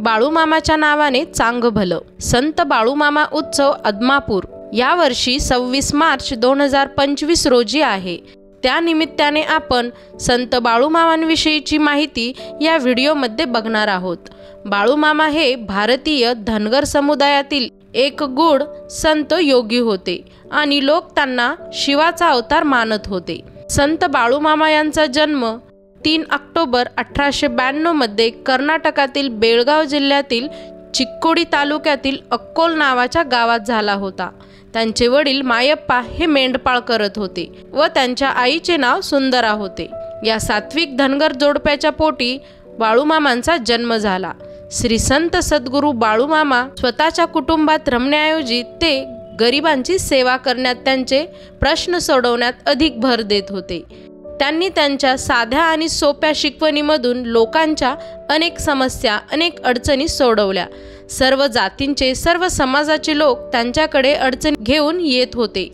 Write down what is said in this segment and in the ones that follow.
बाळूमामाच्या नावाने चांग भलं। संत बाळूमामा उत्सव आदमापूर यावर्षी 26 मार्च 2025 रोजी आहे। त्या निमित्ताने आपण संत बाळूमामांविषयीची माहिती या व्हिडिओमध्ये बघणार आहोत। बाळूमामा हे भारतीय धनगर समुदायातील एक गूढ संत योगी होते आणि लोक त्यांना शिवाचा अवतार मानत होते। संत बाळूमामा यांचा जन्म 3 ऑक्टोबर 1892 मध्ये कर्नाटकातील बेळगाव जिल्ह्यातील चिक्कोडी तालुक्यातील अक्कोल नावाच्या गावात झाला होता। त्यांचे वडील मायप्पा हे मेंढपाळ करत होते व त्यांच्या आईचे नाव सुंदरा होते। या सात्विक धनगर जोडप्याच्या पोटी बाळूमामांचा जन्म झाला। श्री संत सद्गुरू बाळूमामा स्वतःच्या कुटुंबात रमण्याऐवजी ते गरिबांची सेवा करण्यात, त्यांचे प्रश्न सोडवण्यात अधिक भर देत होते। त्यांनी त्यांच्या साध्या आणि सोप्या शिकवणीमधून लोकांच्या अनेक समस्या, अनेक अडचणी सोडवल्या। सर्व जातींचे, सर्व समाजाचे लोक त्यांच्याकडे अडचणी घेऊन येत होते।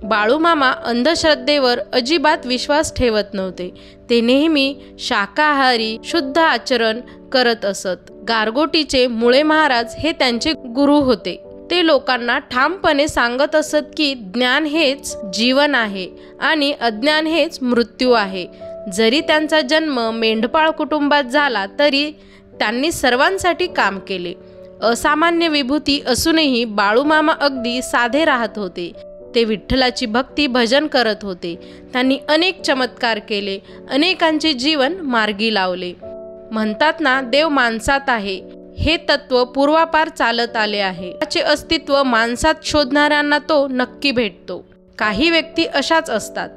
बाळूमामा अंधश्रद्धेवर अजिबात विश्वास ठेवत नव्हते। ते नेहमी शाकाहारी शुद्ध आचरण करत असत। गारगोटीचे मुळे महाराज हे त्यांचे गुरु होते। ते लोकांना ठामपणे सांगत असत की ज्ञान हेच जीवन आहे आणि अज्ञान हेच मृत्यू आहे। जरी त्यांचा जन्म मेंढपाळ कुटुंबात झाला तरी त्यांनी सर्वांसाठी काम केले। असामान्य विभूती असूनही बाळूमामा अगदी साधे राहत होते। ते विठ्ठलाची भक्ती भजन करत होते। त्यांनी अनेक चमत्कार केले, अनेकांचे जीवन मार्गी लावले। म्हणतात ना, देव माणसात आहे हे तत्व पूर्वापार चालत आले आहे। त्याचे अस्तित्व माणसात शोधणाऱ्यांना तो नक्की भेटतो। काही व्यक्ती अशाच असतात।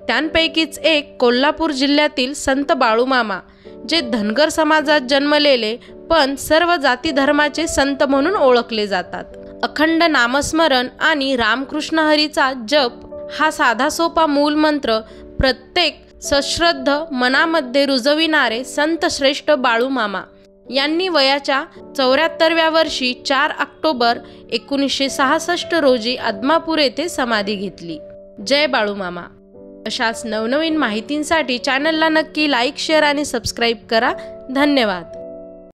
त्यांपैकीच एक कोल्हापूर जिल्ह्यातील संत बाळूमामा, जे धनगर समाजात जन्मलेले पण सर्व जाती धर्माचे संत म्हणून ओळखले जातात। अखंड नामस्मरण आणि रामकृष्ण हरीचा जप हा साधा सोपा मूलमंत्र प्रत्येक सश्रद्ध मनामध्ये रुजविणारे संत श्रेष्ठ बाळूमामा यांनी वयाच्या 74व्या वर्षी 4 ऑक्टोबर 1966 रोजी आदमापूर येथे समाधी घेतली। जय बाळूमामा। अशाच नवनवीन माहितींसाठी चॅनलला नक्की लाईक, शेअर आणि सबस्क्राईब करा। धन्यवाद।